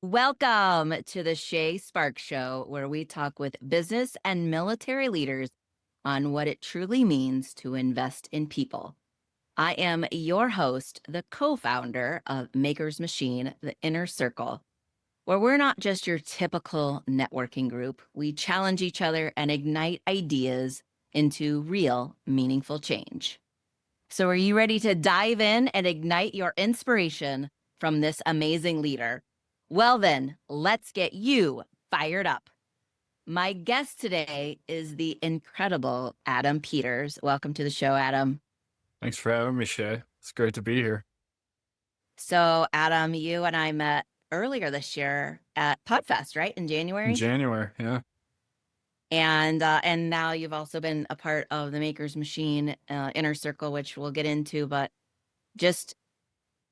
Welcome to the Shay Spark Show, where we talk with business and military leaders on what it truly means to invest in people. I am your host, the co founder of Maker's Machine, the Inner Circle, where we're not just your typical networking group. We challenge each other and ignite ideas into real, meaningful change. So, are you ready to dive in and ignite your inspiration from this amazing leader? Well, then, let's get you fired up. My guest today is the incredible Adam Peters. Welcome to the show, Adam. Thanks for having me, Shay. It's great to be here. So, Adam, you and I met earlier this year at Podfest, right, in In January? January, yeah. And now you've also been a part of the Maker's Machine Inner Circle, which we'll get into. But just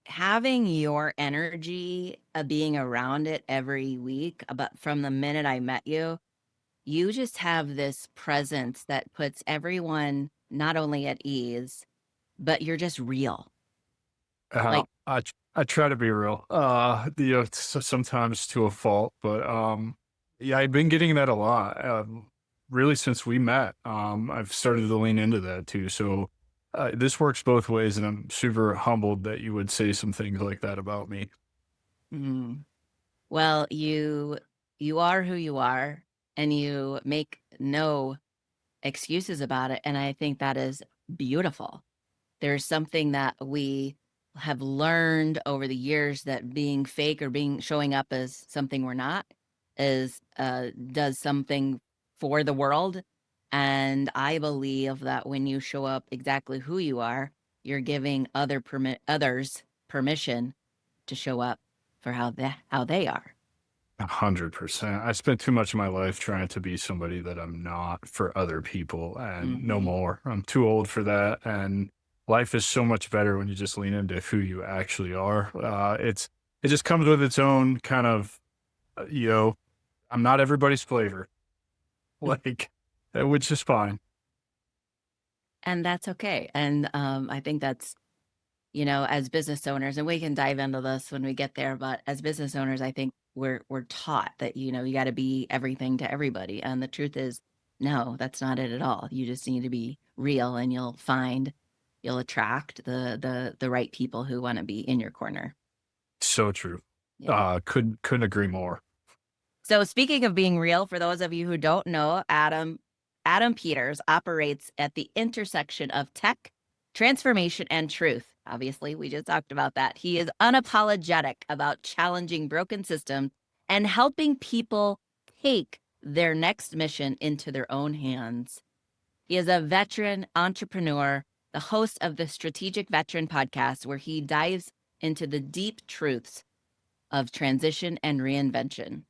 having your energy of being around it every week, but from the minute I met you, you just have this presence that puts everyone not only at ease, but you're just real. Uh, Like, I I try to be real. Sometimes to a fault, but yeah, I've been getting that a lot. Really since we met. I've started to lean into that too. So this works both ways, and I'm super humbled that you would say some things like that about me. mm, well, you are who you are, and you make no excuses about it. And I think that is beautiful. There's something that we have learned over the years that being fake or being showing up as something we're not is does something for the world. And I believe that when you show up exactly who you are, you're giving others permission to show up for how they are. 100%. I spent too much of my life trying to be somebody that I'm not for other people, and no Hmm. more. I'm too old for that. And life is so much better when you just lean into who you actually are. It just comes with its own kind of, uh, you know, I'm not everybody's flavor, like, which is fine. And that's okay. And I think that's, as business owners, and we can dive into this when we get there, but as business owners, I think we're taught that, you got to be everything to everybody. And the truth is, no, that's not it at all. You just need to be real, and you'll attract the right people who want to be in your corner. So true. Yeah. Couldn't agree more. So speaking of being real, for those of you who don't know, Adam Peters operates at the intersection of tech, transformation, and truth. Obviously, we just talked about that. He is unapologetic about challenging broken systems and helping people take their next mission into their own hands. He is a veteran entrepreneur, the host of the Strategic Veteran podcast, where he dives into the deep truths of transition and reinvention.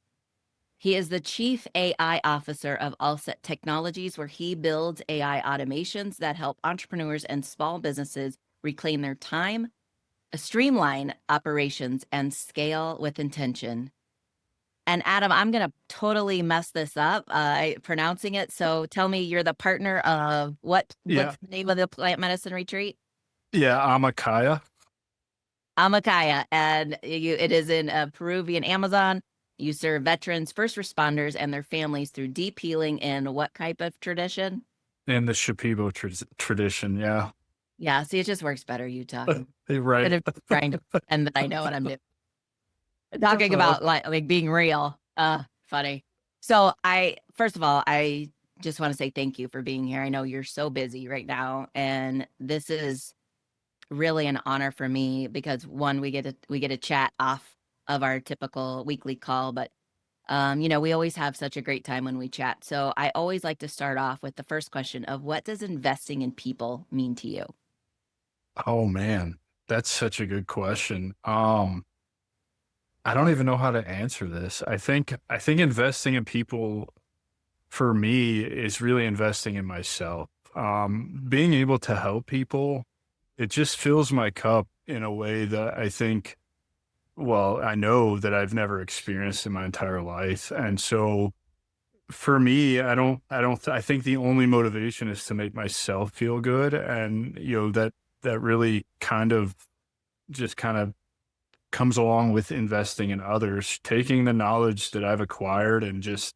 He is the chief AI officer of Allset Technologies, where he builds AI automations that help entrepreneurs and small businesses reclaim their time, streamline operations, and scale with intention. And Adam, I'm going to totally mess this up, pronouncing it. So tell me, you're the partner of Yeah. what's the name of the plant medicine retreat? Yeah. I'm a Kaya. Amakaya, and it is in Peruvian Amazon. You serve veterans, first responders, and their families through deep healing in what type of tradition? In the Shipibo tradition. Yeah. Yeah, see, it just works better you talking. Right. Instead of trying to pretend that I know what I'm doing. Talking about like being real. Funny. So first of all, I just want to say thank you for being here. I know you're so busy right now, and this is really an honor for me because one, we get to chat off of our typical weekly call, but we always have such a great time when we chat. So I always like to start off with the first question of what does investing in people mean to you? Oh man, that's such a good question. I don't even know how to answer this. I think investing in people for me is really investing in myself. Being able to help people, it just fills my cup in a way that I know that I've never experienced in my entire life. And so for me, I think the only motivation is to make myself feel good. And, that really kind of just kind of comes along with investing in others, taking the knowledge that I've acquired and just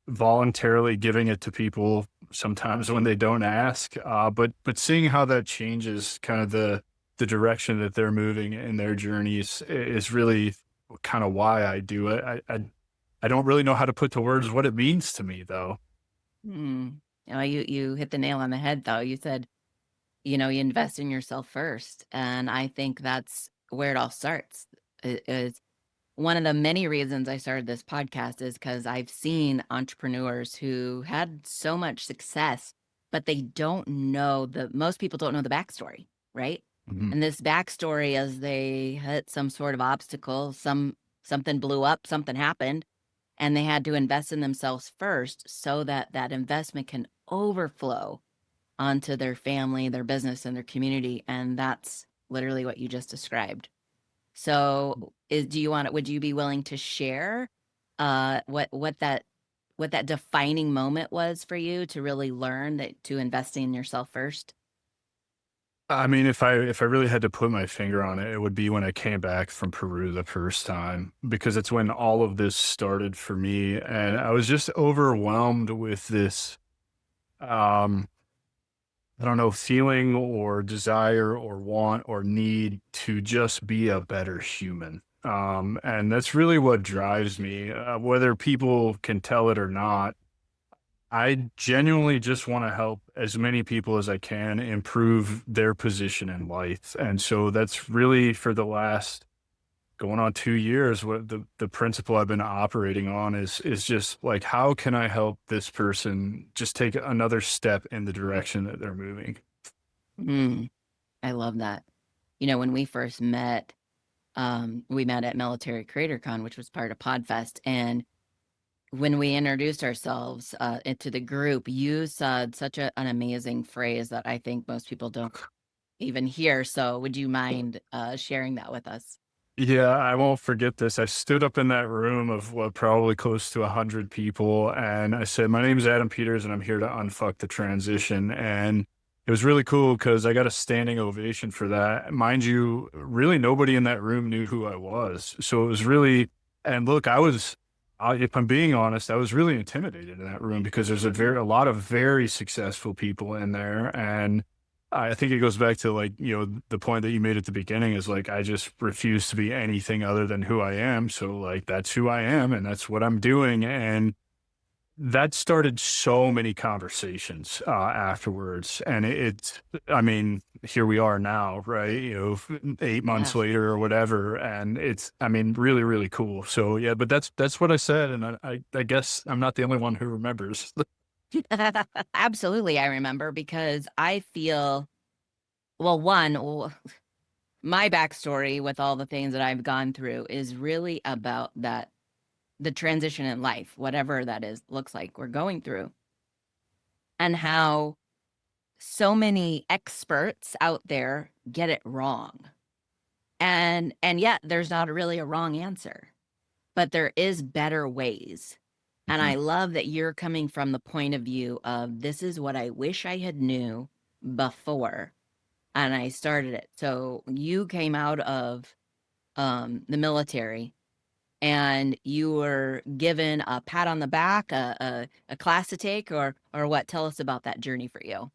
voluntarily giving it to people sometimes when they don't ask. But seeing how that changes kind of the direction that they're moving in their journeys is really kind of why I do it. I don't really know how to put to words what it means to me though. Mm. You hit the nail on the head, though. You said, you invest in yourself first, and I think that's where it all starts. Is one of the many reasons I started this podcast is because I've seen entrepreneurs who had so much success, but they don't know most people don't know the backstory, right? Mhm. And this backstory is they hit some sort of obstacle, something blew up, something happened, and they had to invest in themselves first so that that investment can overflow onto their family, their business, and their community. And that's literally what you just described. So, would you be willing to share what that defining moment was for you to really learn that to invest in yourself first? I mean, if I really had to put my finger on it, it would be when I came back from Peru the first time, because it's when all of this started for me, and I was just overwhelmed with this, um, I don't know, feeling or desire or want or need to just be a better human. And that's really what drives me, whether people can tell it or not. I genuinely just want to help as many people as I can improve their position in life. And so that's really for the last going on 2 years, what the principle I've been operating on is just like, how can I help this person just take another step in the direction that they're moving? Mm, I love that. When we first met, we met at Military Creator Con, which was part of Podfest, and when we introduced ourselves into the group, you said such an amazing phrase that I think most people don't even hear. So, would you mind sharing that with us? Yeah, I won't forget this. I stood up in that room of what probably close to 100 people, and I said, "My name is Adam Peters, and I'm here to unfuck the transition." And it was really cool because I got a standing ovation for that. Mind you, really nobody in that room knew who I was, so it was really. And look, if I'm being honest, I was really intimidated in that room because there's a lot of very successful people in there, and I think it goes back to like, the point that you made at the beginning is like, I just refuse to be anything other than who I am. So like, that's who I am and that's what I'm doing. And that started so many conversations, afterwards. And I mean, here we are now, right? 8 months Yeah. later or whatever. And I mean, really, really cool. So yeah, but that's what I said. And I guess I'm not the only one who remembers. Absolutely, I remember because I feel, well, my backstory with all the things that I've gone through is really about the transition in life, whatever that is, looks like we're going through, and how so many experts out there get it wrong. And yet there's not really a wrong answer, but there is better ways. And I love that you're coming from the point of view of this is what I wish I had knew before and I started it. So you came out of the military and you were given a pat on the back, a class to take, or what? Tell us about that journey for you.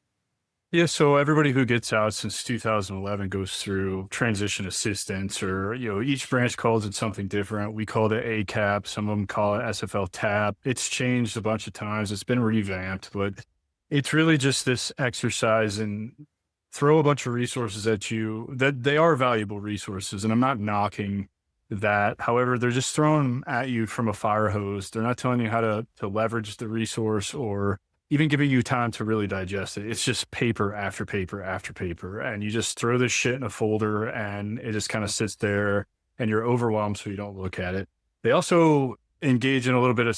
Yeah, so everybody who gets out since 2011 goes through transition assistance, or each branch calls it something different. We called it ACAP. Some of them call it SFL TAP. It's changed a bunch of times. It's been revamped, but it's really just this exercise and throw a bunch of resources at you that they are valuable resources, and I'm not knocking that. However, they're just thrown at you from a fire hose. They're not telling you how to leverage the resource or even giving you time to really digest it. It's just paper after paper after paper. And you just throw this shit in a folder and it just kind of sits there and you're overwhelmed. So you don't look at it. They also engage in a little bit of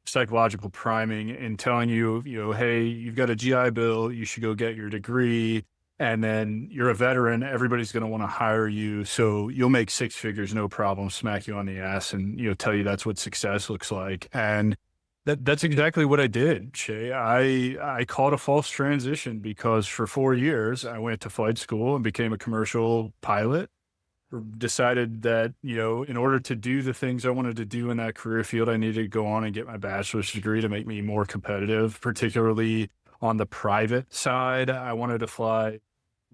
psychological priming and telling you, hey, you've got a GI Bill. You should go get your degree. And then you're a veteran. Everybody's going to want to hire you. So you'll make six figures, no problem, smack you on the ass and, tell you that's what success looks like. And that's exactly what I did, Shay. I called a false transition because for 4 years I went to flight school and became a commercial pilot. decided that, in order to do the things I wanted to do in that career field, I needed to go on and get my bachelor's degree to make me more competitive, particularly on the private side. I wanted to fly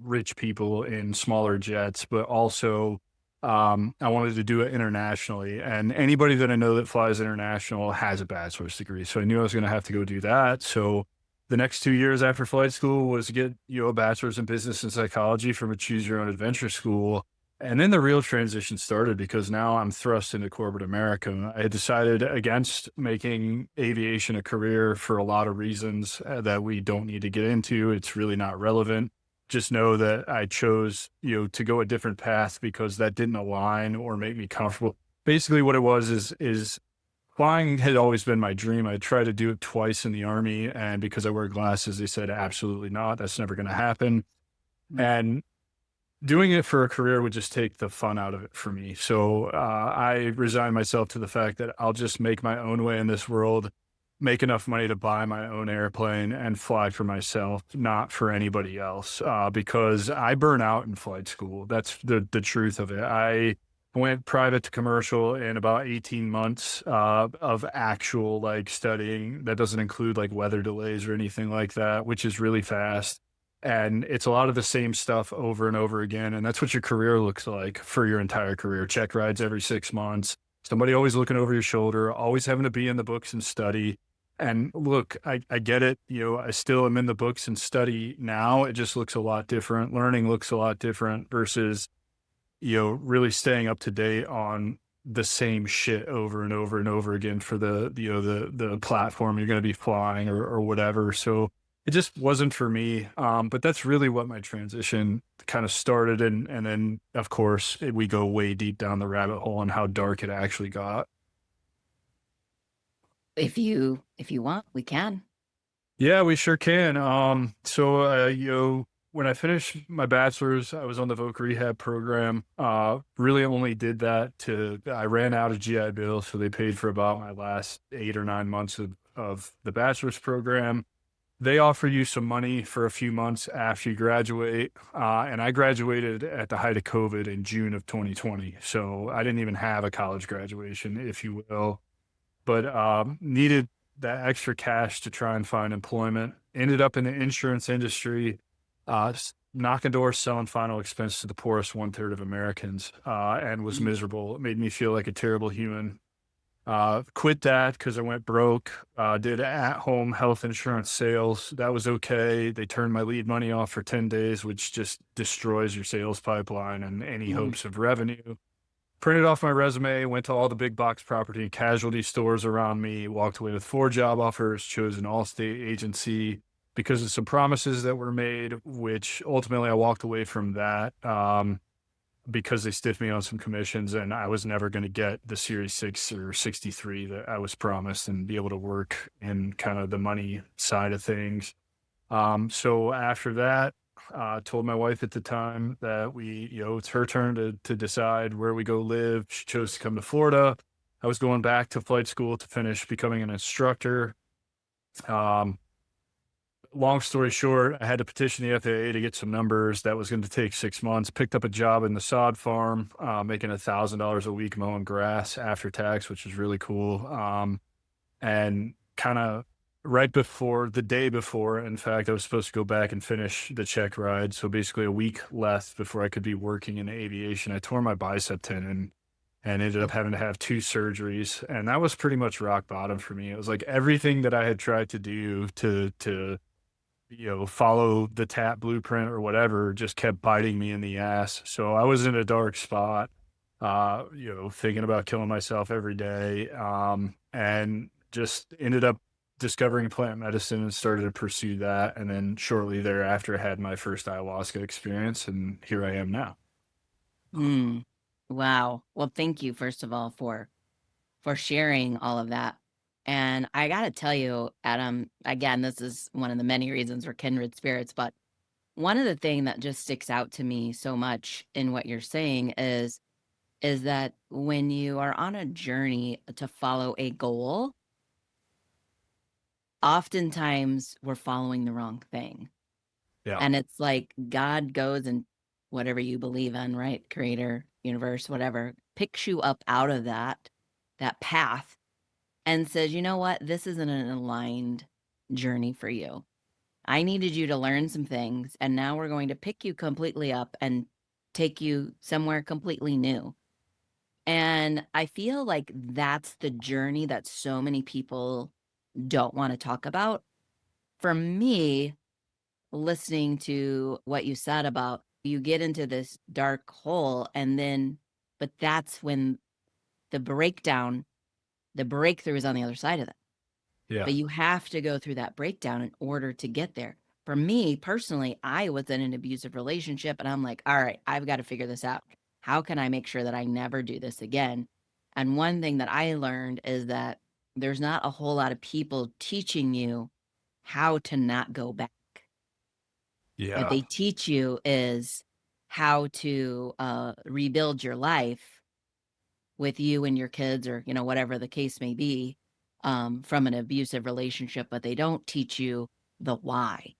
rich people in smaller jets, but also I wanted to do it internationally. And anybody that I know that flies international has a bachelor's degree. So I knew I was going to have to go do that. So the next 2 years after flight school was to get, a bachelor's in business and psychology from a choose your own adventure school. And then the real transition started because now I'm thrust into corporate America. I had decided against making aviation a career for a lot of reasons that we don't need to get into. It's really not relevant. Just know that I chose, to go a different path because that didn't align or make me comfortable. Basically, what it was is flying had always been my dream. I tried to do it twice in the Army, and because I wear glasses, they said, absolutely not. That's never going to happen. Mm. And doing it for a career would just take the fun out of it for me. So I resigned myself to the fact that I'll just make my own way in this world, make enough money to buy my own airplane and fly for myself, not for anybody else. Because I burn out in flight school. That's the truth of it. I went private to commercial in about 18 months of actual like studying. That doesn't include like weather delays or anything like that, which is really fast. And it's a lot of the same stuff over and over again. And that's what your career looks like for your entire career. Check rides every 6 months, somebody always looking over your shoulder, always having to be in the books and study. And look, I get it. I still am in the books and study now. It just looks a lot different. Learning looks a lot different versus, really staying up to date on the same shit over and over and over again for the platform you're going to be flying or whatever. So it just wasn't for me. But that's really what my transition kind of started. And then of course we go way deep down the rabbit hole on how dark it actually got. If you want, we can. Yeah, we sure can. So when I finished my bachelor's, I was on the voc rehab program. Really only did that I ran out of GI Bill, so they paid for about my last 8 or 9 months of the bachelor's program. They offer you some money for a few months after you graduate. And I graduated at the height of COVID in June of 2020. So I didn't even have a college graduation, if you will, but needed that extra cash to try and find employment. Ended up in the insurance industry, knocking doors, selling final expense to the poorest one-third of Americans, and was Mm. miserable. It made me feel like a terrible human. Quit that because I went broke. Did at-home health insurance sales. That was okay. They turned my lead money off for 10 days, which just destroys your sales pipeline and any Mm. hopes of revenue. Printed off my resume, went to all the big box property and casualty stores around me, walked away with 4 job offers, chose an all-state agency because of some promises that were made, which ultimately I walked away from that because they stiffed me on some commissions and I was never going to get the Series 6 or 63 that I was promised and be able to work in kind of the money side of things. So after that, told my wife at the time that it's her turn to decide where we go live. She chose to come to Florida. I was going back to flight school to finish becoming an instructor. Um, Long story short, I had to petition the FAA to get some numbers. That was going to take 6 months. Picked up a job in the sod farm, making $1,000 a week mowing grass after tax, which was really cool. And kind of right before the day before, in fact, I was supposed to go back and finish the check ride. So basically a week left before I could be working in aviation. I tore my bicep tendon and ended up having to have 2 surgeries. And that was pretty much rock bottom for me. It was like everything that I had tried to do to follow the TAP blueprint or whatever just kept biting me in the ass. So I was in a dark spot, thinking about killing myself every day. And just ended up discovering plant medicine and started to pursue that. And then shortly thereafter, I had my first ayahuasca experience, and here I am now. Mm. Wow. Well, thank you first of all for sharing all of that. And I got to tell you, Adam, again, this is one of the many reasons we're kindred spirits, but one of the thing that just sticks out to me so much in what you're saying is that when you are on a journey to follow a goal, oftentimes we're following the wrong thing. Yeah. And it's like God goes and whatever you believe in, right? Creator. universe, whatever, picks you up out of that path and says, you know what, this isn't an aligned journey for you. I needed you to learn some things, and now we're going to pick you completely up and take you somewhere completely new. And I feel like that's the journey that so many people don't want to talk about. For me, listening to what you said about you get into this dark hole, and then, but that's when the breakdown, the breakthrough is on the other side of that. Yeah. But you have to go through that breakdown in order to get there. For me personally, I was in an abusive relationship and I'm like, all right, I've got to figure this out. How can I make sure that I never do this again? And one thing that I learned is that there's not a whole lot of people teaching you how to not go back. What Yeah. they teach you is how to rebuild your life with you and your kids, or whatever the case may be, from an abusive relationship, but they don't teach you the why.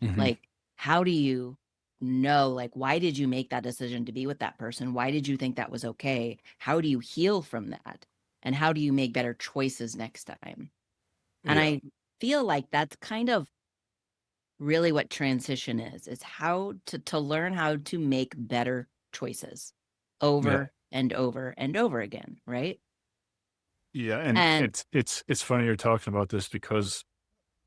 Hmm. Like, how do you know, like, why did you make that decision to be with that person? Why did you think that was okay? How do you heal from that? And how do you make better choices next time? And Yeah. I feel like that's kind of really what transition is how to learn how to make better choices Yeah. over and over and over again, right? Yeah. And And it's funny you're talking about this because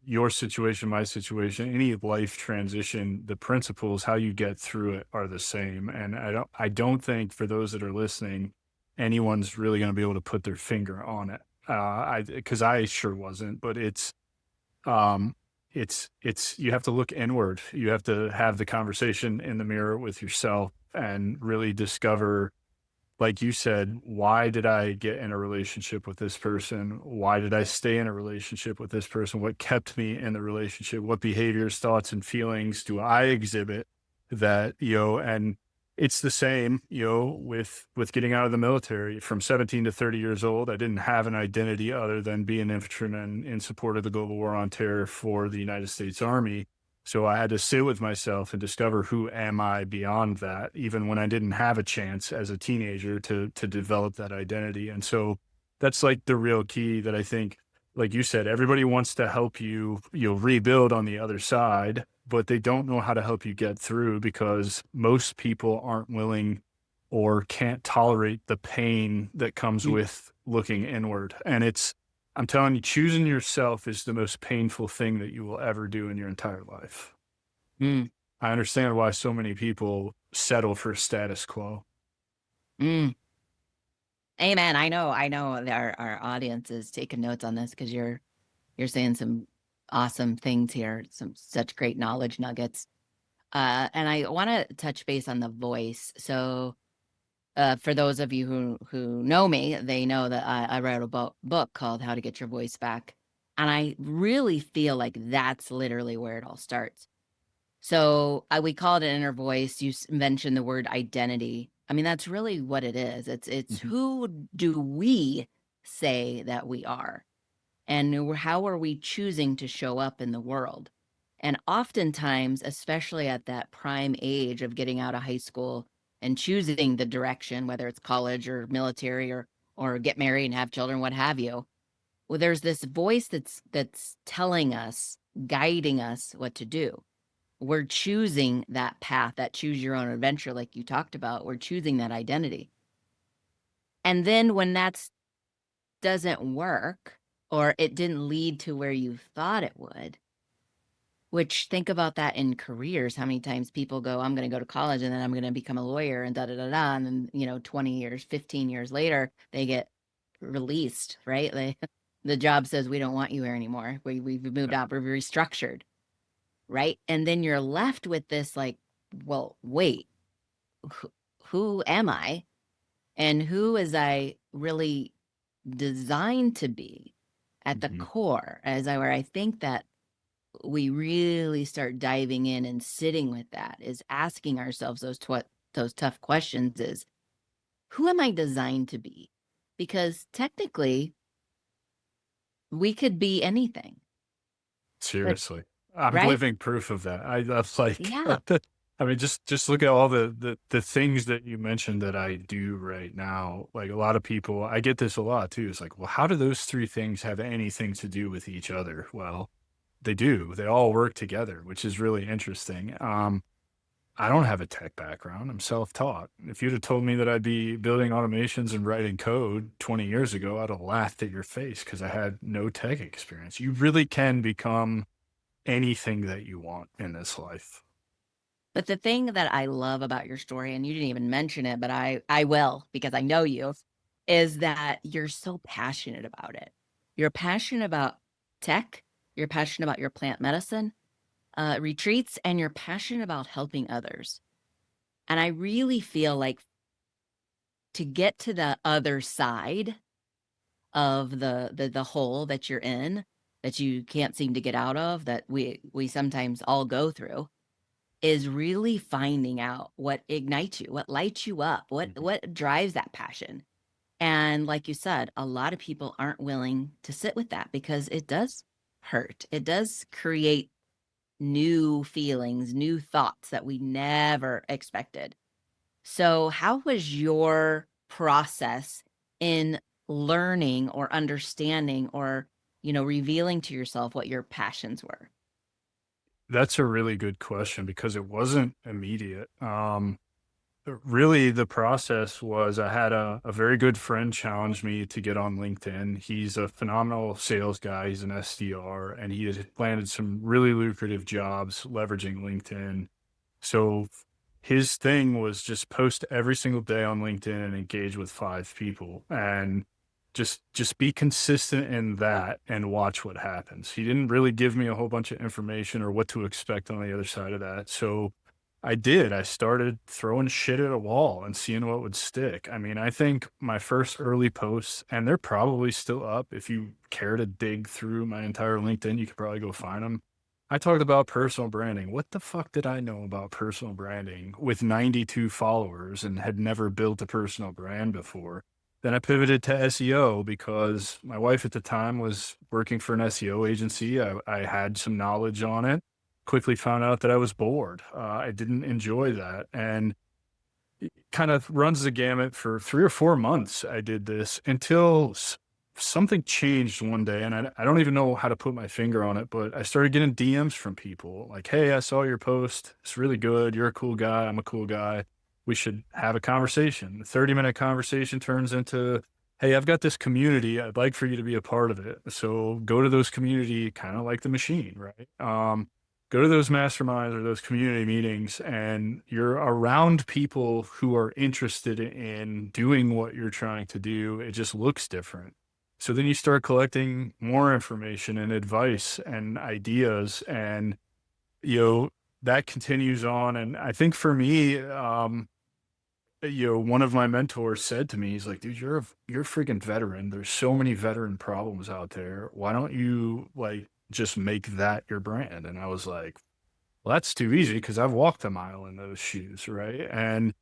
your situation, my situation, any life transition, the principles, how you get through it are the same. And I don't think for those that are listening, anyone's really going to be able to put their finger on it. Because I sure wasn't, but um, you have to look inward. You have to have the conversation in the mirror with yourself and really discover, like you said, why did I get in a relationship with this person? Why did I stay in a relationship with this person? What kept me in the relationship? What behaviors, thoughts, and feelings do I exhibit that, and it's the same, with getting out of the military from 17 to 30 years old. I didn't have an identity other than being an infantryman in support of the global war on terror for the United States Army. So I had to sit with myself and discover who am I beyond that, even when I didn't have a chance as a teenager to develop that identity. And so that's like the real key that I think, like you said, everybody wants to help you, rebuild on the other side, but they don't know how to help you get through because most people aren't willing or can't tolerate the pain that comes mm, with looking inward. And I'm telling you, choosing yourself is the most painful thing that you will ever do in your entire life. mm, I understand why so many people settle for status quo. mm. Amen. I know that our audience is taking notes on this because you're saying some awesome things here, some such great knowledge nuggets. And I want to touch base on the voice. So, for those of you who know me, they know that I wrote a book called How to Get Your Voice Back, and I really feel like that's literally where it all starts. So we call it an inner voice. You mentioned the word identity. I mean, that's really what it is. It's Mhm. who do we say that we are, and how are we choosing to show up in the world? And oftentimes, especially at that prime age of getting out of high school and choosing the direction, whether it's college or military or get married and have children, what have you, well, there's this voice that's telling us, guiding us what to do. We're choosing that path, that choose your own adventure, like you talked about. We're choosing that identity. And then when that doesn't work, or it didn't lead to where you thought it would, which think about that in careers. How many times people go, I'm going to go to college and then I'm going to become a lawyer and da da da da. And then, 20 years, 15 years later, they get released, right? The job says, we don't want you here anymore. We've moved out, we're restructured, right? And then you're left with this like, well, wait, who, who am I? And who is I really designed to be at the Mhm. core? Where I think that we really start diving in and sitting with that is asking ourselves those tough questions is, who am I designed to be? Because technically we could be anything, but Seriously. I'm right? living proof of that. I like Yeah. I mean, just look at all the things that you mentioned that I do right now. Like a lot of people, I get this a lot too. It's like, well, how do those three things have anything to do with each other? Well, they do. They all work together, which is really interesting. I don't have a tech background. I'm self-taught. If you'd have told me that I'd be building automations and writing code 20 years ago, I'd have laughed at your face because I had no tech experience. You really can become anything that you want in this life. But the thing that I love about your story, and you didn't even mention it, but I will because I know you, is that you're so passionate about it. You're passionate about tech, you're passionate about your plant medicine, retreats, and you're passionate about helping others. And I really feel like to get to the other side of the hole that you're in, that you can't seem to get out of, that we sometimes all go through, is really finding out what ignites you, what lights you up, Mhm. what drives that passion. And like you said, a lot of people aren't willing to sit with that because it does hurt. It does create new feelings, new thoughts that we never expected. So, how was your process in learning or understanding or, revealing to yourself what your passions were? That's a really good question because it wasn't immediate. Really, the process was I had a very good friend challenge me to get on LinkedIn. He's a phenomenal sales guy. He's an SDR, and he had landed some really lucrative jobs leveraging LinkedIn. So his thing was just post every single day on LinkedIn and engage with 5 people and just be consistent in that and watch what happens. He didn't really give me a whole bunch of information or what to expect on the other side of that. So I did. I started throwing shit at a wall and seeing what would stick. I mean, I think my first early posts, and they're probably still up. If you care to dig through my entire LinkedIn, you could probably go find them. I talked about personal branding. What the fuck did I know about personal branding with 92 followers and had never built a personal brand before? Then I pivoted to SEO because my wife at the time was working for an SEO agency. I had some knowledge on it. Quickly found out that I was bored. I didn't enjoy that. And kind of runs the gamut for 3 or 4 months. I did this until something changed one day, and I don't even know how to put my finger on it, but I started getting DMs from people like, "Hey, I saw your post. It's really good. You're a cool guy. I'm a cool guy. We should have a conversation." The 30-minute conversation turns into, "Hey, I've got this community. I'd like for you to be a part of it. So go to those community, kind of like the machine, right? Go to those masterminds or those community meetings and you're around people who are interested in doing what you're trying to do. It just looks different. So then you start collecting more information and advice and ideas and you know that continues on. And I think for me, one of my mentors said to me, he's like, dude, you're a freaking veteran. There's so many veteran problems out there. Why don't you like just make that your brand? And I was like, well, that's too easy because I've walked a mile in those shoes, right? And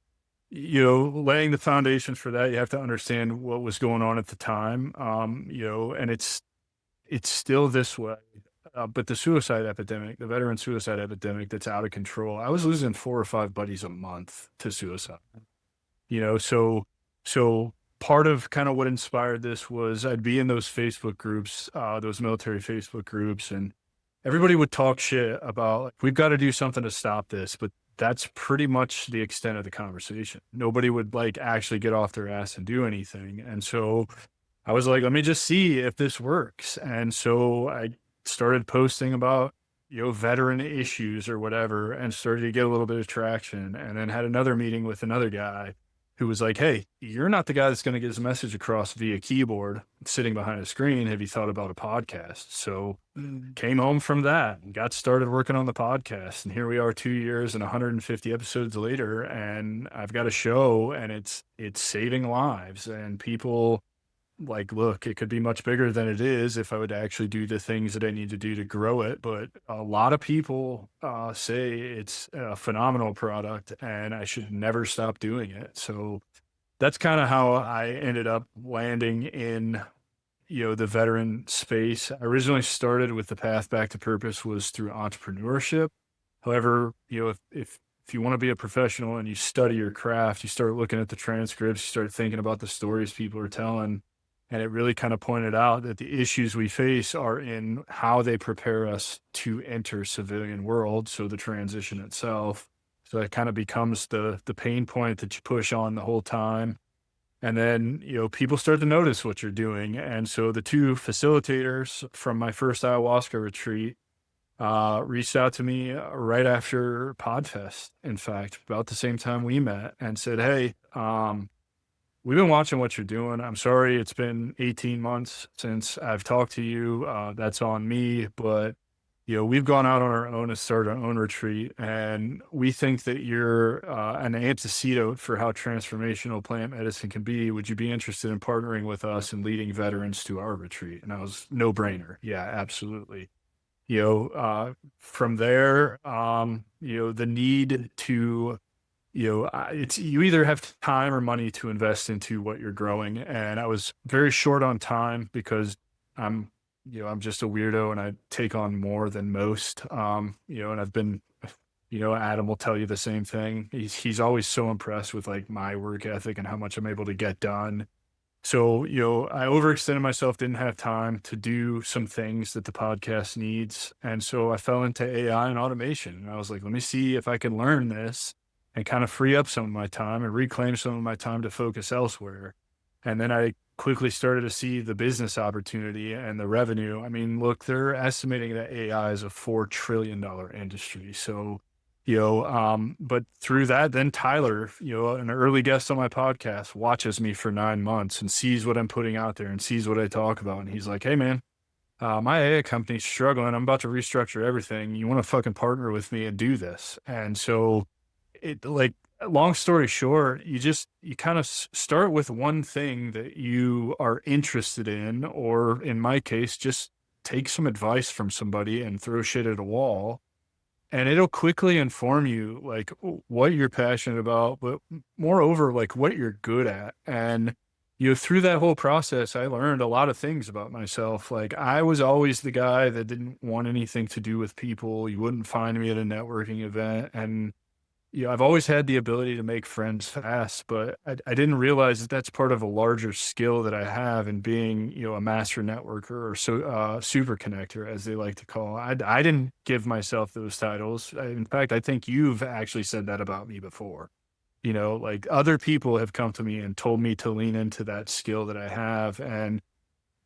laying the foundations for that, you have to understand what was going on at the time. And it's still this way. But the suicide epidemic, the veteran suicide epidemic that's out of control. I was losing 4 or 5 buddies a month to suicide. So part of kind of what inspired this was I'd be in those Facebook groups, those military Facebook groups, and everybody would talk shit about like, we've got to do something to stop this, but that's pretty much the extent of the conversation. Nobody would like actually get off their ass and do anything. And so I was like, let me just see if this works. And so I started posting about, veteran issues or whatever, and started to get a little bit of traction. And then had another meeting with another guy who was like, hey, you're not the guy that's going to get his message across via keyboard sitting behind a screen. Have you thought about a podcast? So came home from that and got started working on the podcast. And here we are 2 years and 150 episodes later. And I've got a show and it's saving lives and people like, look, it could be much bigger than it is if I would actually do the things that I need to do to grow it. But a lot of people say it's a phenomenal product and I should never stop doing it. So that's kind of how I ended up landing in, the veteran space. I originally started with the path back to purpose was through entrepreneurship. However, if if you want to be a professional and you study your craft, you start looking at the transcripts, you start thinking about the stories people are telling. And it really kind of pointed out that the issues we face are in how they prepare us to enter civilian world. So the transition itself. So it kind of becomes the pain point that you push on the whole time. And then, people start to notice what you're doing. And so the two facilitators from my first ayahuasca retreat reached out to me right after Podfest, in fact, about the same time we met, and said, "Hey, we've been watching what you're doing. I'm sorry it's been 18 months since I've talked to you. That's on me, but we've gone out on our own to start our own retreat, and we think that you're an antidote for how transformational plant medicine can be. Would you be interested in partnering with us and leading veterans to our retreat?" And I was no brainer. Yeah, absolutely. From there, the need to, it's you either have time or money to invest into what you're growing. And I was very short on time because I'm, I'm just a weirdo and I take on more than most. And I've been, Adam will tell you the same thing. He's always so impressed with like my work ethic and how much I'm able to get done. So, I overextended myself, didn't have time to do some things that the podcast needs. And so I fell into AI and automation. And I was like, let me see if I can learn this and kind of free up some of my time and reclaim some of my time to focus elsewhere. And then I quickly started to see the business opportunity and the revenue. I mean, look, they're estimating that AI is a $4 trillion industry. So, but through that, then Tyler, an early guest on my podcast, watches me for 9 months and sees what I'm putting out there and sees what I talk about. And he's like, "Hey man, my AI company's struggling. I'm about to restructure everything. You want to fucking partner with me and do this?" And so like, long story short, you kind of start with one thing that you are interested in, or in my case, just take some advice from somebody and throw shit at a wall, and it'll quickly inform you like what you're passionate about, but moreover, like what you're good at. And through that whole process, I learned a lot of things about myself. Like I was always the guy that didn't want anything to do with people. You wouldn't find me at a networking event. And I've always had the ability to make friends fast, but I didn't realize that that's part of a larger skill that I have in being, a master networker or super connector, as they like to call it. I didn't give myself those titles. In fact, I think you've actually said that about me before. Like other people have come to me and told me to lean into that skill that I have. And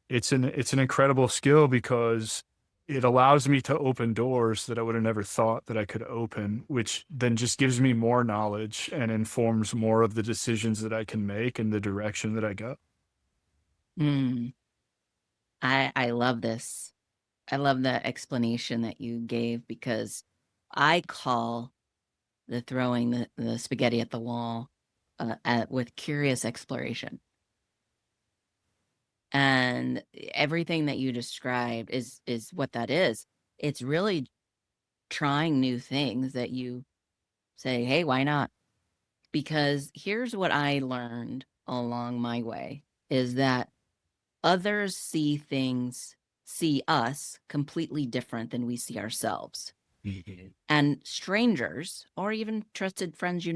it's an incredible skill because it allows me to open doors that I would have never thought that I could open, which then just gives me more knowledge and informs more of the decisions that I can make and the direction that I go. Mm, I love this. I love the explanation that you gave, because I call the throwing the spaghetti at the wall with curious exploration. And everything that you described is what that is. It's really trying new things that you say, hey, why not? Because here's what I learned along my way is that others see us completely different than we see ourselves. Mhm. And strangers, or even trusted friends,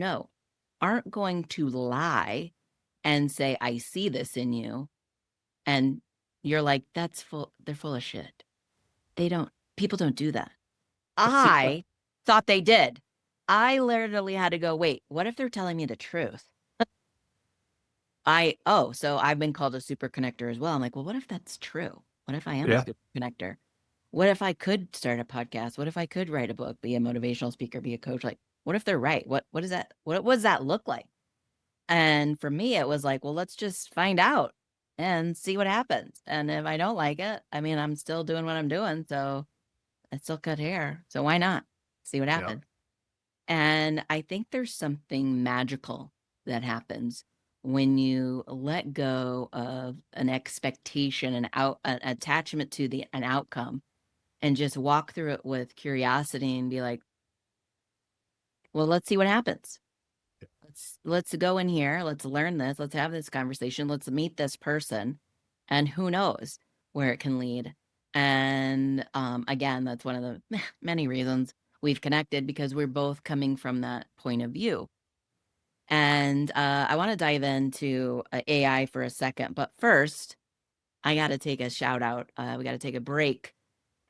aren't going to lie and say, I see this in you. And you're like, they're full of shit. People don't do that. I thought they did. I literally had to go, wait, what if they're telling me the truth? So I've been called a super connector as well. I'm like, well, what if that's true? What if I am a Yeah. super connector? What if I could start a podcast? What if I could write a book, be a motivational speaker, be a coach? Like, what if they're right? What is that? What does that look like? And for me, it was like, well, let's just find out and see what happens. And if I don't like it, I mean, I'm still doing what I'm doing. So I still cut hair. So why not see what Yeah. happens? And I think there's something magical that happens when you let go of an expectation and an attachment to an outcome, and just walk through it with curiosity and be like, well, let's see what happens. Let's go in here. Let's learn this. Let's have this conversation. Let's meet this person, and who knows where it can lead. And again, that's one of the many reasons we've connected because we're both coming from that point of view. And I want to dive into AI for a second, but first, I got to take a shout out. We got to take a break.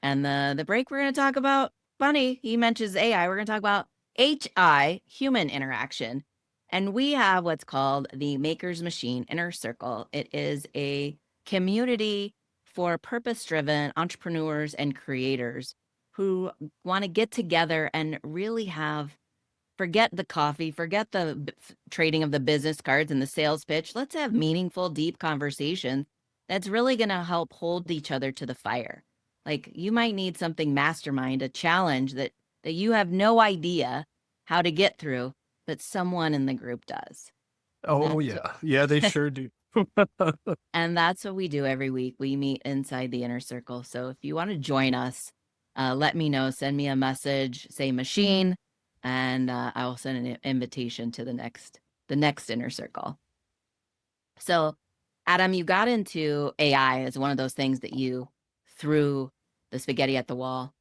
And the break we're going to talk about, funny, he mentions AI. We're going to talk about HI, human interaction. And we have what's called the Maker's Machine Inner Circle. It is a community for purpose-driven entrepreneurs and creators who want to get together and really have forget the coffee, forget the trading of the business cards and the sales pitch. Let's have meaningful, deep conversations that's really going to help hold each other to the fire. Like you might need something mastermind, a challenge that you have no idea how to get through, but someone in the group does. Oh That's yeah. Yeah, they sure do. and that's what we do every week. We meet inside the inner circle. So if you want to join us, let me know. Send me a message, say machine, and I will send an invitation to the next inner circle. So, Adam, you got into AI as one of those things that you threw the spaghetti at the wall,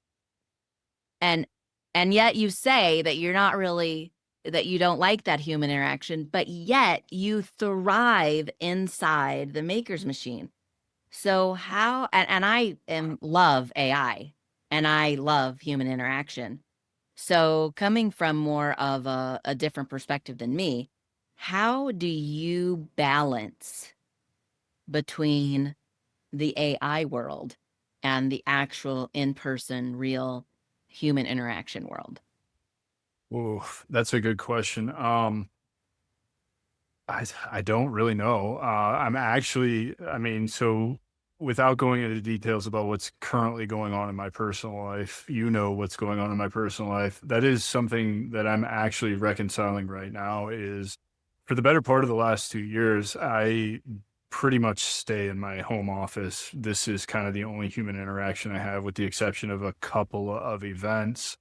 and and yet you say that you're not really that you don't like that human interaction, but yet you thrive inside the maker's machine. So how and I am love AI and I love human interaction. So coming from more of a different perspective than me, how do you balance between the AI world and the actual in-person, real human interaction world? Ooh, that's a good question. I don't really know. I'm actually, I mean, so without going into details about what's currently going on in my personal life, you know what's going on in my personal life. That is something that I'm actually reconciling right now is for the better part of the last 2 years, I pretty much stay in my home office. This is kind of the only human interaction I have, with the exception of a couple of events.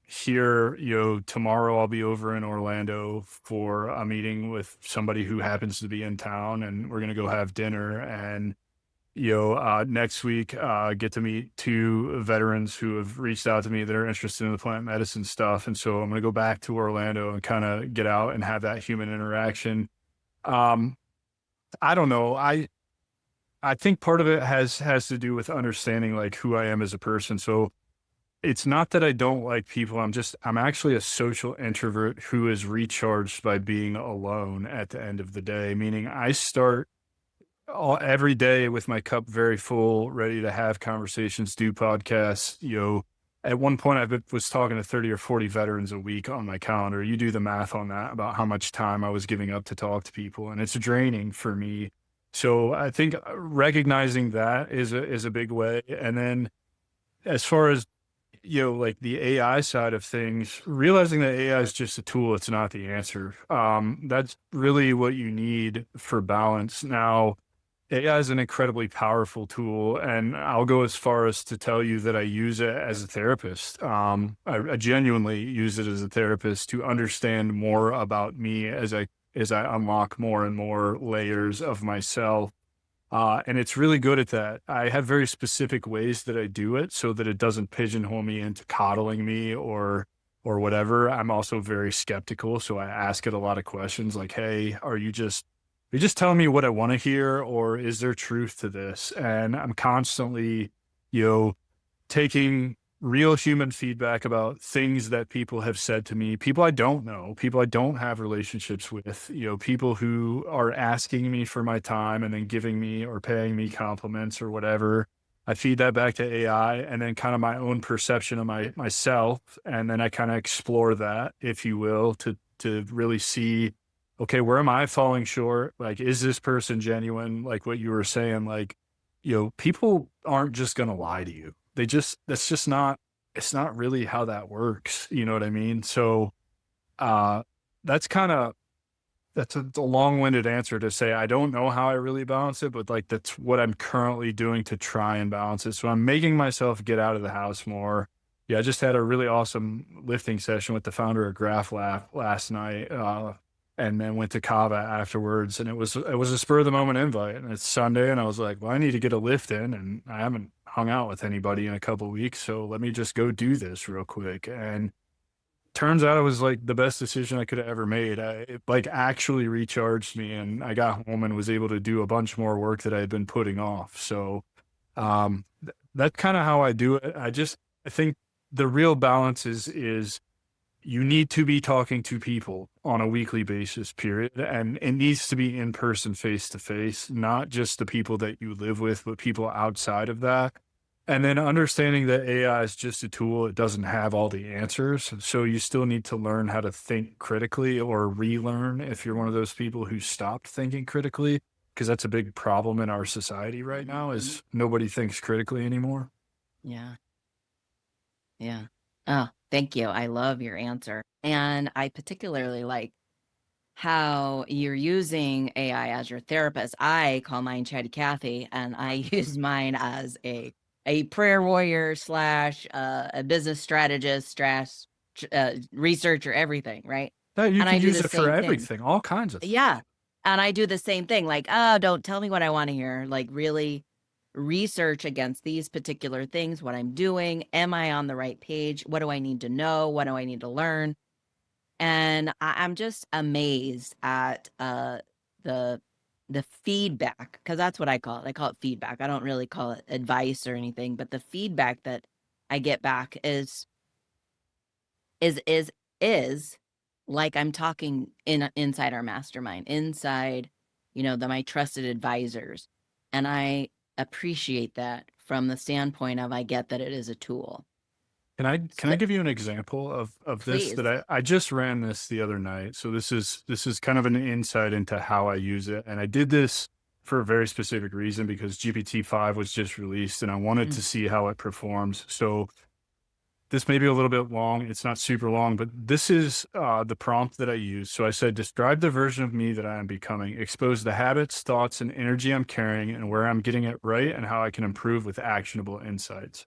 Here, tomorrow I'll be over in Orlando for a meeting with somebody who happens to be in town, and we're going to go have dinner. And, next week, get to meet two veterans who have reached out to me that are interested in the plant medicine stuff. And so I'm going to go back to Orlando and kind of get out and have that human interaction. Um, I don't know. I think part of it has to do with understanding like who I am as a person. So it's not that I don't like people. I'm actually a social introvert who is recharged by being alone at the end of the day, meaning I start every day with my cup very full, ready to have conversations, do podcasts. At one point was talking to 30 or 40 veterans a week on my calendar. You do the math on that about how much time I was giving up to talk to people, and it's draining for me. So I think recognizing that is a big way. And then as far as like the AI side of things, realizing that AI is just a tool, it's not the answer. That's really what you need for balance. Now, AI is an incredibly powerful tool, and I'll go as far as to tell you that I use it as a therapist. I genuinely use it as a therapist to understand more about me as I unlock more and more layers of myself. And it's really good at that. I have very specific ways that I do it so that it doesn't pigeonhole me into coddling me or whatever. I'm also very skeptical, so I ask it a lot of questions like, "Hey, are you just telling me what I want to hear, or is there truth to this?" And I'm constantly, you know, taking real human feedback about things that people have said to me, people I don't know, people I don't have relationships with, people who are asking me for my time and then giving me or paying me compliments or whatever. I feed that back to AI and then kind of my own perception of myself. And then I kind of explore that, if you will, to really see, okay, where am I falling short? Like, is this person genuine? Like what you were saying, like, people aren't just going to lie to you. That's just not, it's not really how that works. You know what I mean? So, uh, that's kind of, that's a long-winded answer to say, I don't know how I really balance it, but like, that's what I'm currently doing to try and balance it. So I'm making myself get out of the house more. Yeah. I just had a really awesome lifting session with the founder of Graph Lab last night. And then went to Kava afterwards, and it was a spur of the moment invite, and it's Sunday, and I was like, well, I need to get a lift in, and I haven't hung out with anybody in a couple weeks, so let me just go do this real quick. And turns out it was like the best decision I could have ever made. It like actually recharged me, and I got home and was able to do a bunch more work that I had been putting off. So that's kind of how I do it. I think the real balance is you need to be talking to people on a weekly basis, period. And it needs to be in person, face to face, not just the people that you live with, but people outside of that. And then understanding that AI is just a tool, it doesn't have all the answers. So you still need to learn how to think critically or relearn if you're one of those people who stopped thinking critically, because that's a big problem in our society right now Mhm. is nobody thinks critically anymore. Yeah. Yeah. Oh, thank you. I love your answer. And I particularly like how you're using AI as your therapist. I call mine Chatty Cathy, and I use mine as a prayer warrior slash a business strategist slash researcher, everything, right? No, you And I could do use the it for same thing. everything, all kinds of things. Yeah. And I do the same thing, like, "Oh, don't tell me what I wanna hear." Like, really research against these particular things, what I'm doing, am I on the right page? What do I need to know? What do I need to learn? And I'm just amazed at, the the feedback, because that's what I call it. I call it feedback. I don't really call it advice or anything, but the feedback that I get back is is is like I'm talking inside our mastermind, inside, my trusted advisors. And I appreciate that from the standpoint of I get that it is a tool. Can I So, give you an example of this that please. I just ran this the other night. So this is kind of an insight into how I use it. And I did this for a very specific reason because GPT-5 was just released and I wanted Mm, to see how it performs. So this may be a little bit long. It's not super long, but this is the prompt that I use. So I said, describe the version of me that I am becoming, expose the habits, thoughts, and energy I'm carrying and where I'm getting it right and how I can improve with actionable insights.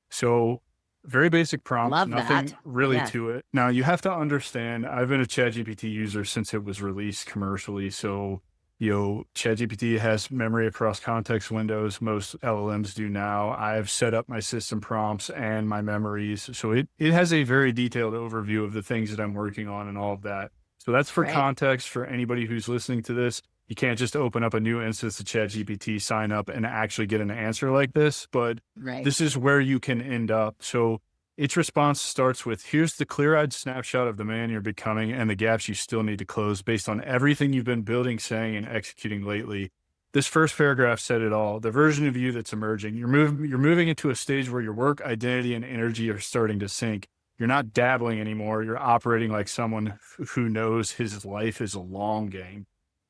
So very basic prompt, love nothing that. really Yes. to it. Now you have to understand, I've been a ChatGPT user since it was released commercially. So, ChatGPT has memory across context windows. Most LLMs do now. I've set up my system prompts and my memories. So it has a very detailed overview of the things that I'm working on and all of that. So that's for Right. context for anybody who's listening to this. You can't just open up a new instance of ChatGPT, sign up, and actually get an answer like this. But Right. this is where you can end up. So its response starts with here's the clear eyed snapshot of the man you're becoming and the gaps you still need to close based on everything you've been building, saying, and executing lately. This first paragraph said it all. The version of you that's emerging. You're moving into a stage where your work, identity, and energy are starting to sync. You're not dabbling anymore. You're operating like someone who knows his life is a long game.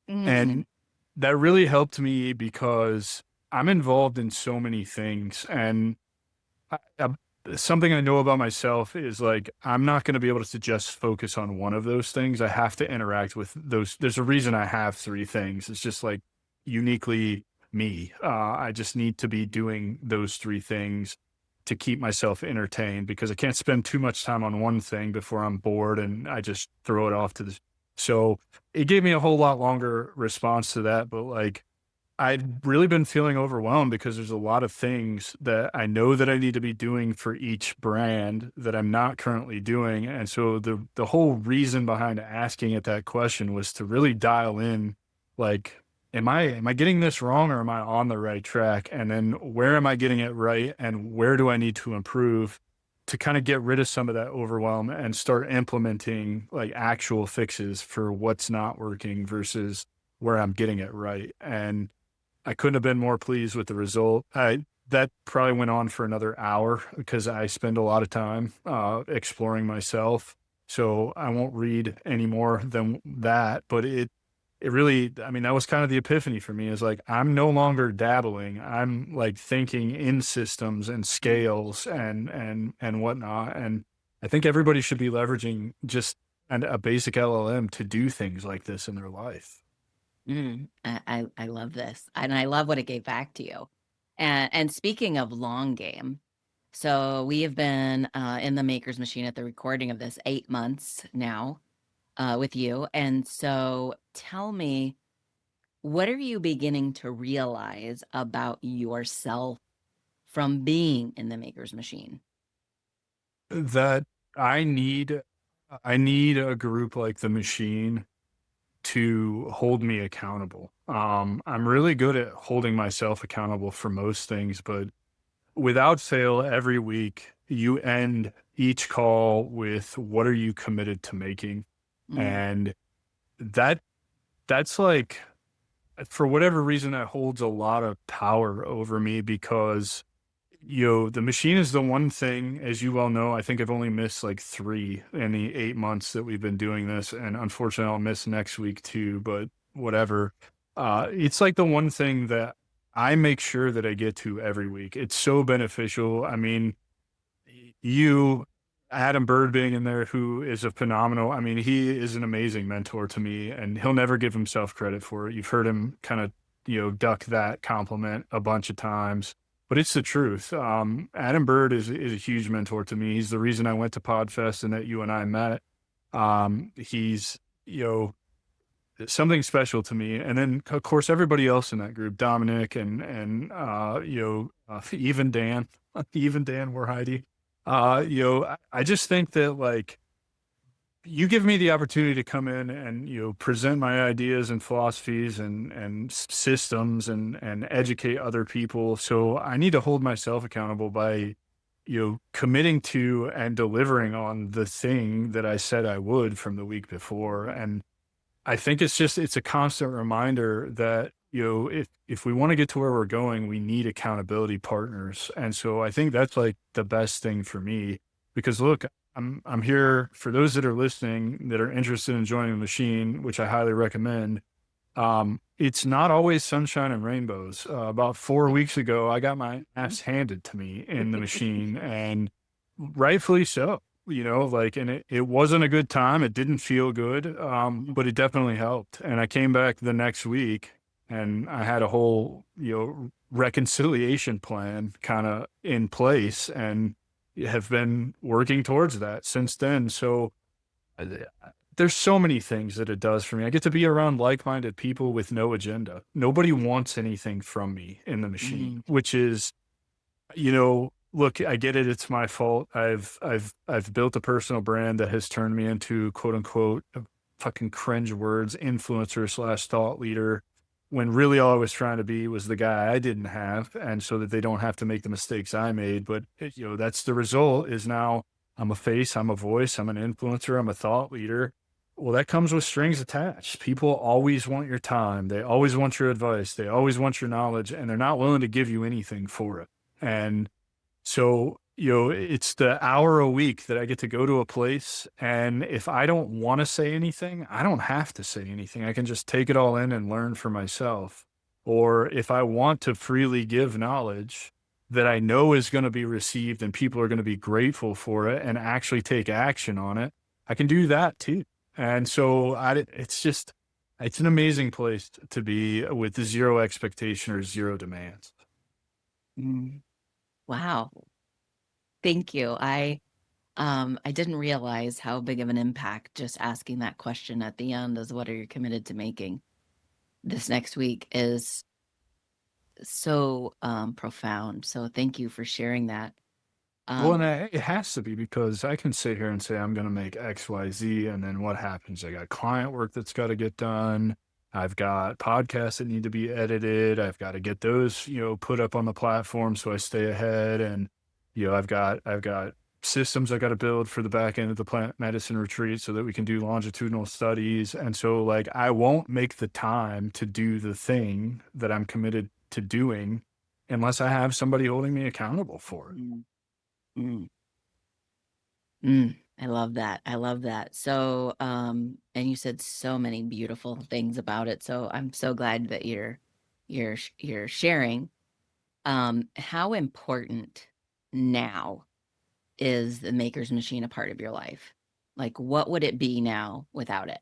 Mhm. And that really helped me because I'm involved in so many things. And something I know about myself is like, I'm not going to be able to just focus on one of those things. I have to interact with those. There's a reason I have three things. It's just like uniquely me. I just need to be doing those three things to keep myself entertained because I can't spend too much time on one thing before I'm bored and I just throw it off to the. So it gave me a whole lot longer response to that. But like, I'd really been feeling overwhelmed because there's a lot of things that I know that I need to be doing for each brand that I'm not currently doing. And so the whole reason behind asking it that question was to really dial in like am I getting this wrong or am I on the right track? And then where am I getting it right and where do I need to improve to kind of get rid of some of that overwhelm and start implementing like actual fixes for what's not working versus where I'm getting it right. And I couldn't have been more pleased with the result. I That probably went on for another hour because I spend a lot of time exploring myself. So I won't read any more than that. But it really, I mean, that was kind of the epiphany for me. Is like I'm no longer dabbling. I'm like thinking in systems and scales and whatnot. And I think everybody should be leveraging just a basic LLM to do things like this in their life. I love this, and I love what it gave back to you. And speaking of long game, so we have been in the Maker's Machine at the recording of this 8 months now with you. And so tell me, what are you beginning to realize about yourself from being in the maker's machine? That I need I need a group like the machine to hold me accountable. I'm really good at holding myself accountable for most things, but without fail, every week you end each call with what are you committed to making? Mm, And that that's like for whatever reason that holds a lot of power over me because the machine is the one thing, as you well know, I think I've only missed like 3 in the 8 months that we've been doing this, and unfortunately, I'll miss next week too, but whatever. It's like the one thing that I make sure that I get to every week. It's so beneficial. I mean, you, Adam Bird being in there, who is a phenomenal, I mean, he is an amazing mentor to me, and he'll never give himself credit for it. You've heard him kind of, duck that compliment a bunch of times, but it's the truth. Adam Bird is a huge mentor to me. He's the reason I went to Podfest and that you and I met. He's, you know, something special to me. And then of course everybody else in that group, Dominic and even Dan, even Dan Warheide. I just think that like you give me the opportunity to come in and present my ideas and philosophies and systems and educate other people. So I need to hold myself accountable by committing to and delivering on the thing that I said I would from the week before. And I think it's a constant reminder that, if we want to get to where we're going, we need accountability partners. And so I think that's like the best thing for me because look, I'm here for those that are listening that are interested in joining the machine, which I highly recommend. It's not always sunshine and rainbows. About 4 weeks ago, I got my ass handed to me in the machine, and rightfully so. Like, and it wasn't a good time. It didn't feel good, but it definitely helped. And I came back the next week, and I had a whole reconciliation plan kind of in place, and have been working towards that since then. So uh, there's so many things that it does for me. I get to be around like-minded people with no agenda. Nobody wants anything from me in the machine, mm, which is, look, I get it. It's my fault. I've built a personal brand that has turned me into quote unquote fucking cringe words influencer slash thought leader when really all I was trying to be was the guy I didn't have. And so that they don't have to make the mistakes I made. But that's the result is now I'm a face, I'm a voice, I'm an influencer, I'm a thought leader. Well, that comes with strings attached. People always want your time. They always want your advice. They always want your knowledge, and they're not willing to give you anything for it. And so, it's the hour a week that I get to go to a place. And if I don't want to say anything, I don't have to say anything. I can just take it all in and learn for myself. Or if I want to freely give knowledge that I know is going to be received and people are going to be grateful for it and actually take action on it, I can do that too. And so it's an amazing place to be with zero expectation or zero demands. mm. Wow. Thank you. I didn't realize how big of an impact just asking that question at the end is what are you committed to making this next week is so profound. So thank you for sharing that. Well, Um, and it has to be because I can sit here and say I'm going to make X, Y, Z, and then what happens? I got client work that's got to get done. I've got podcasts that need to be edited. I've got to get those, put up on the platform so I stay ahead. And I've got systems I got to build for the back end of the plant medicine retreat so that we can do longitudinal studies. And so, like, I won't make the time to do the thing that I'm committed to doing unless I have somebody holding me accountable for it. mm, mm, mm. I love that. I love that. So, and you said so many beautiful things about it. So I'm so glad that you're sharing. How important now is the maker's machine a part of your life? Like, what would it be now without it?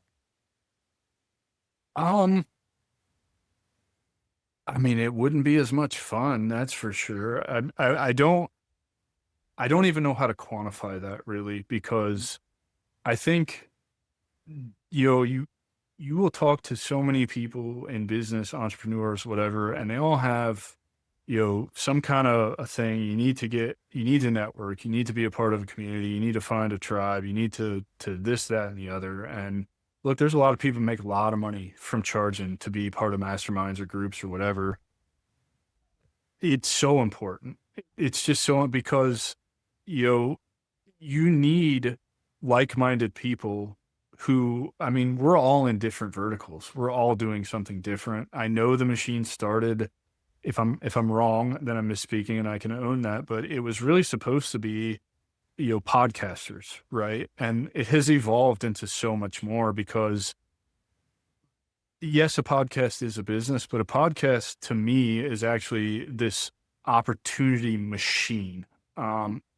Um, I mean, it wouldn't be as much fun, that's for sure. I don't even know how to quantify that really because I think you know you you will talk to so many people in business, entrepreneurs, whatever, and they all have some kind of a thing. You need to network, you need to be a part of a community, you need to find a tribe, you need to this, that, and the other. And look, there's a lot of people who make a lot of money from charging to be part of masterminds or groups or whatever. It's so important. It's just so because, you know, you need like-minded people who, I mean, we're all in different verticals. We're all doing something different. I know the machine started, if I'm wrong, then I'm misspeaking and I can own that, but it was really supposed to be, podcasters, right? And it has evolved into so much more because yes, a podcast is a business, but a podcast to me is actually this opportunity machine.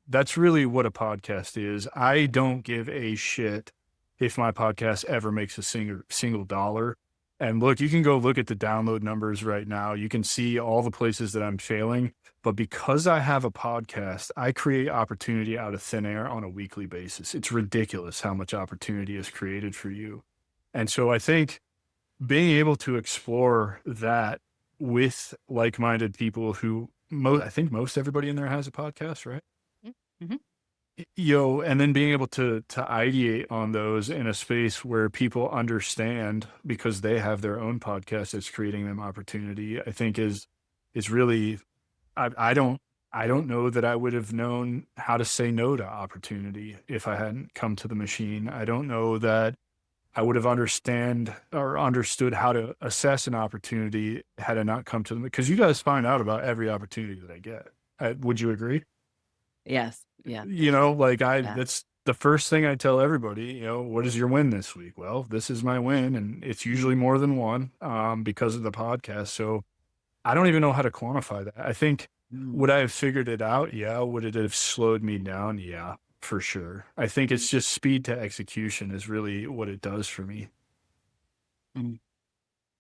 That's really what a podcast is. I don't give a shit if my podcast ever makes a single dollar. And look, you can go look at the download numbers right now. You can see all the places that I'm failing. But because I have a podcast, I create opportunity out of thin air on a weekly basis. It's ridiculous how much opportunity is created for you. And so I think being able to explore that with like-minded people who I think most everybody in there has a podcast, right? Mm-hmm. And then being able to ideate on those in a space where people understand because they have their own podcast that's creating them opportunity, I think is really I don't know that I would have known how to say no to opportunity if I hadn't come to the machine. I don't know that I would have understood how to assess an opportunity had I not come to them, because you guys find out about every opportunity that I get. Would you agree? Yes. Yeah. Like Yeah. that's the first thing I tell everybody, what is your win this week? Well, this is my win. And it's usually more than one, because of the podcast. So I don't even know how to quantify that. I think, Mm. would I have figured it out? Yeah. Would it have slowed me down? Yeah, for sure. I think it's just speed to execution is really what it does for me. Mm.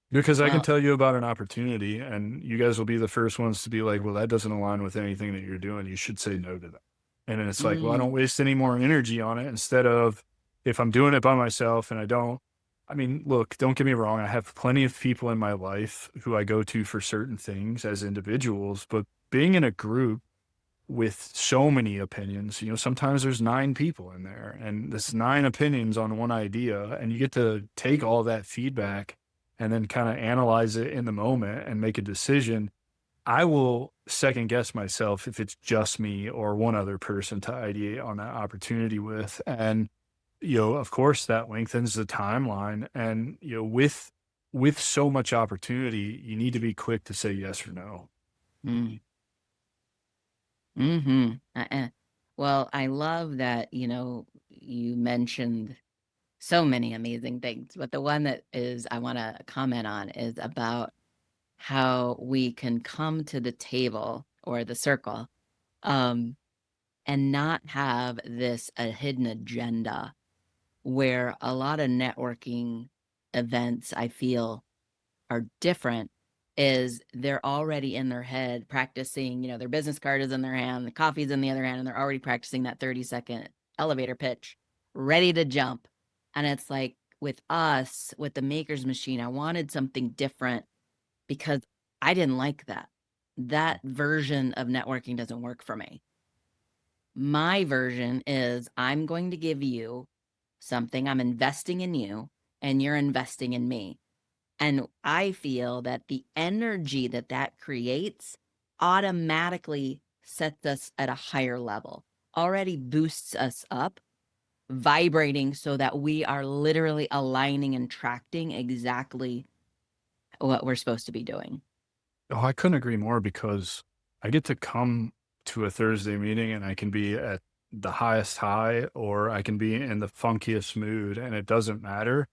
Because I can Well, tell you about an opportunity and you guys will be the first ones to be like, well, that doesn't align with anything that you're doing. You should say no to that. And then it's like, well, I don't mm, waste any more energy on it instead of, if I'm doing it by myself and I mean, look, don't get me wrong. I have plenty of people in my life who I go to for certain things as individuals, but being in a group with so many opinions, sometimes there's 9 people in there and there's 9 opinions on one idea, and you get to take all that feedback and then kind of analyze it in the moment and make a decision. I will second guess myself if it's just me or one other person to ideate on that opportunity with. And, of course that lengthens the timeline. And, with so much opportunity, you need to be quick to say yes or no. mm, mm-hmm. Well, I love that, you mentioned so many amazing things, but the one that is I want to comment on is about how we can come to the table or the circle, um, and not have this a hidden agenda, where a lot of networking events I feel are different, is they're already in their head practicing, their business card is in their hand, the coffee's in the other hand, and they're already practicing that 30-second elevator pitch, ready to jump. And it's like with us, with the maker's machine, I wanted something different because I didn't like that. That version of networking doesn't work for me. My version is I'm going to give you something, I'm investing in you, and you're investing in me. And I feel that the energy that that creates automatically sets us at a higher level, already boosts us up, vibrating so that we are literally aligning and tracting exactly what we're supposed to be doing. Oh, I couldn't agree more because I get to come to a Thursday meeting and I can be at the highest high or I can be in the funkiest mood and it doesn't matter.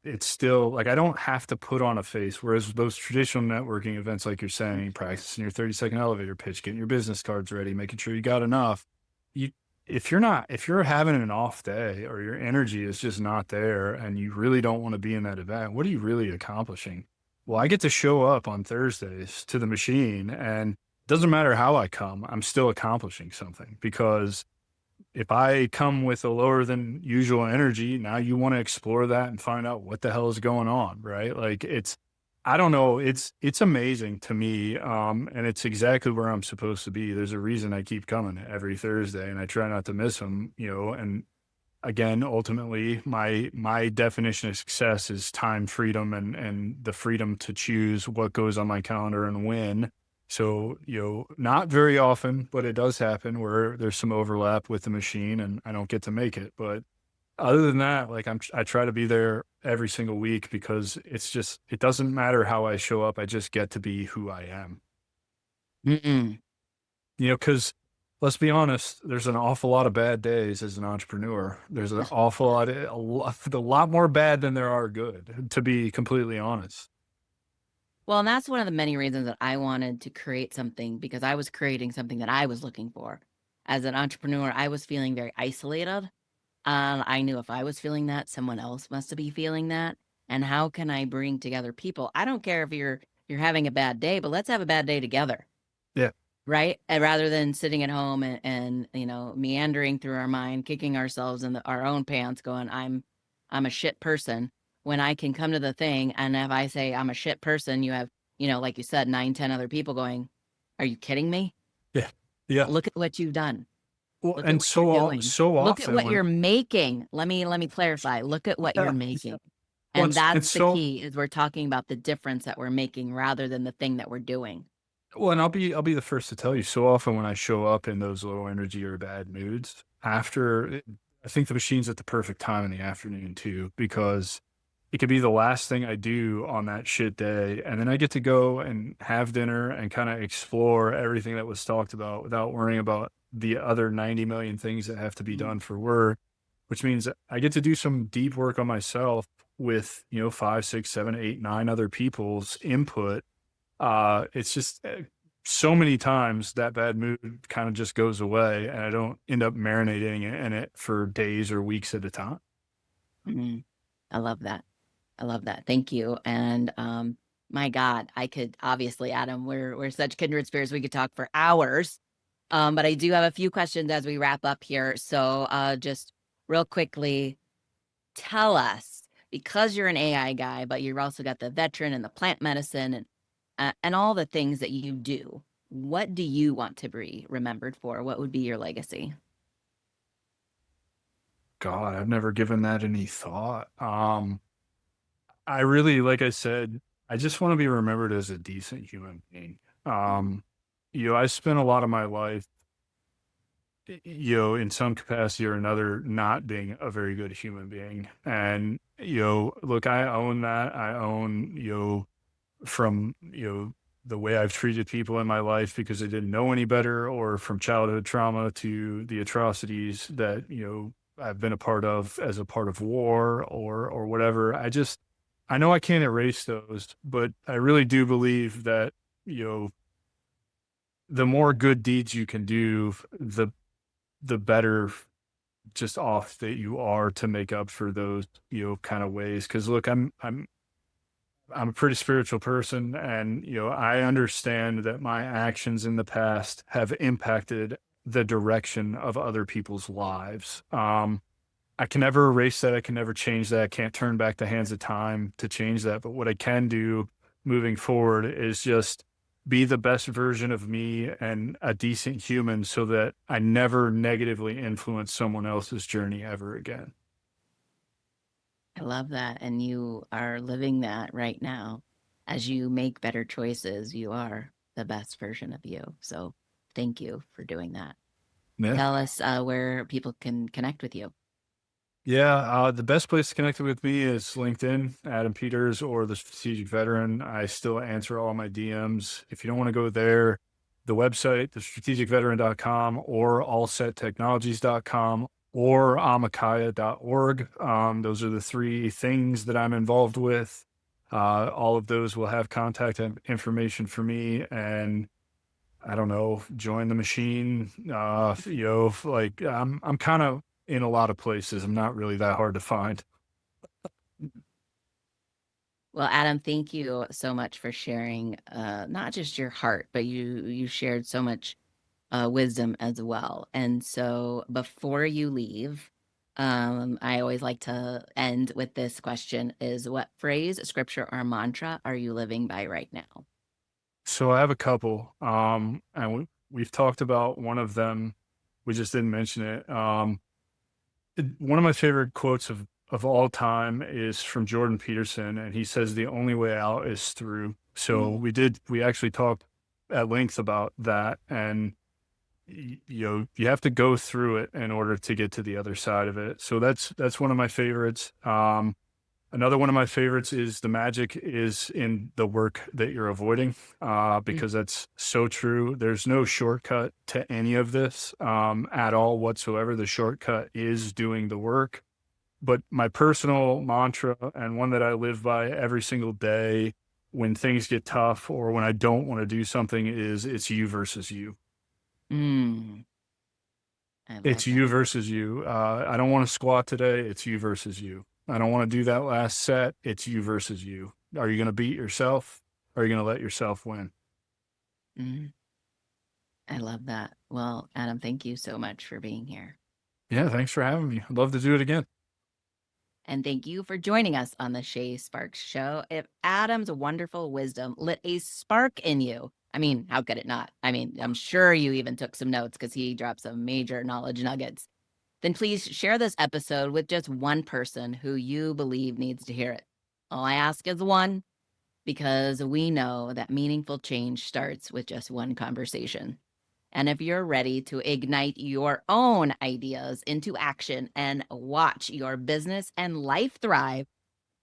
It's still like I don't have to put on a face. Whereas those traditional networking events, like you're saying, practicing your 30-second elevator pitch, getting your business cards ready, making sure you got enough. You, if you're having an off day or your energy is just not there and you really don't want to be in that event, what are you really accomplishing? Well, I get to show up on Thursdays to the machine and it doesn't matter how I come, I'm still accomplishing something because if I come with a lower than usual energy, now you want to explore that and find out what the hell is going on, right? Like I don't know. It's amazing to me. And it's exactly where I'm supposed to be. There's a reason I keep coming every Thursday and I try not to miss them, and again, ultimately my definition of success is time freedom and the freedom to choose what goes on my calendar and when. So, not very often, but it does happen where there's some overlap with the machine and I don't get to make it. But other than that, like I try to be there every single week because it doesn't matter how I show up. I just get to be who I am. Mm-mm. Because let's be honest, there's an awful lot of bad days as an entrepreneur. There's an awful lot, a lot more bad than there are good, to be completely honest. Well, and that's one of the many reasons that I wanted to create something, because I was creating something that I was looking for. As an entrepreneur, I was feeling very isolated. I knew if I was feeling that, someone else must be feeling that. And how can I bring together people? I don't care if you're having a bad day, but let's have a bad day together, Yeah. right? And rather than sitting at home and meandering through our mind, kicking ourselves in our own pants, going, I'm a shit person. When I can come to the thing, and if I say I'm a shit person, you have, like you said, 9, 10 other people going, "Are you kidding me? Yeah. Yeah. Look at what you've done. Well, Look at and what you're doing. so Look at often what when, you're making." Let me clarify. Look at what you're yeah, making. well, And that's it's the so, key, is we're talking about the difference that we're making rather than the thing that we're doing. well, and I'll be the first to tell you, so often when I show up in those low energy or bad moods, I think the machine's at the perfect time in the afternoon too, because it could be the last thing I do on that shit day. And then I get to go and have dinner and kind of explore everything that was talked about without worrying about the other 90 million things that have to be Mm. done for work, which means I get to do some deep work on myself with, 5, 6, 7, 8, 9 other people's input. It's just so many times that bad mood kind of just goes away and I don't end up marinating in it for days or weeks at a time. Mm. I love that. I love that. Thank you. And my God, I could obviously, Adam, we're such kindred spirits. We could talk for hours. But I do have a few questions as we wrap up here. So just real quickly, tell us, because you're an AI guy, but you've also got the veteran and the plant medicine and all the things that you do. What do you want to be remembered for? What would be your legacy? God, I've never given that any thought. I really, like I said, I just want to be remembered as a decent human being. Um, I spent a lot of my life, in some capacity or another, not being a very good human being. And, look, I own that. I own, from, the way I've treated people in my life because I didn't know any better, or from childhood trauma to the atrocities that, I've been a part of as a part of war or whatever. I know I can't erase those, but I really do believe that, you know, the more good deeds you can do, the better just off that you are to make up for those, kind of ways. Cause look, I'm a pretty spiritual person and, I understand that my actions in the past have impacted the direction of other people's lives. I can never erase that. I can never change that. I can't turn back the hands of time to change that. But what I can do moving forward is just be the best version of me and a decent human so that I never negatively influence someone else's journey ever again. I love that. And you are living that right now. As you make better choices, you are the best version of you. So thank you for doing that. Yeah. Tell us where people can connect with you. Yeah, the best place to connect with me is LinkedIn, Adam Peters, or the Strategic Veteran. I still answer all my DMs. If you don't want to go there, the website, thestrategicveteran.com or allsettechnologies.com or amakaya.org. Those are the three things that I'm involved with. All of those will have contact information for me, and I don't know, join the machine. Like I'm kind of in a lot of places. I'm not really that hard to find. Well, Adam, thank you so much for sharing not just your heart, but you shared so much wisdom as well. And so before you leave, I always like to end with this question is what phrase, scripture, or mantra are you living by right now? So I have a couple, and we've talked about one of them. We just didn't mention it. One of my favorite quotes of all time is from Jordan Peterson, and he says the only way out is through. So Mm, we actually talked at length about that, and you know, you have to go through it in order to get to the other side of it. So that's one of my favorites. Another one of my favorites is the magic is in the work that you're avoiding, mm, because that's so true. There's no shortcut to any of this, at all whatsoever. The shortcut is doing the work. But my personal mantra and one that I live by every single day when things get tough or when I don't want to do something is it's you versus you. mm. I It's love that. you versus you. I don't want to squat today. It's you versus you. I don't want to do that last set. It's you versus you. Are you going to beat yourself? Or are you going to let yourself win? Mm, I love that. Well, Adam, thank you so much for being here. Yeah, thanks for having me. I'd love to do it again. And thank you for joining us on the Shay Sparks Show. If Adam's wonderful wisdom lit a spark in you, I mean, how could it not? I mean, I'm sure you even took some notes because he dropped some major knowledge nuggets. Then please share this episode with just one person who you believe needs to hear it. All I ask is one, because we know that meaningful change starts with just one conversation. And if you're ready to ignite your own ideas into action and watch your business and life thrive,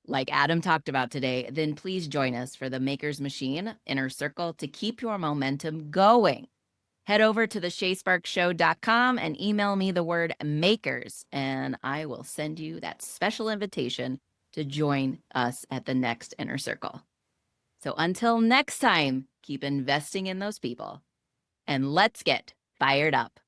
like Adam talked about today, then please join us for the Maker's Machine Inner Circle to keep your momentum going. Head over to the shaysparkshow.com and email me the word makers, and I will send you that special invitation to join us at the next Inner Circle. So until next time, keep investing in those people and let's get fired up.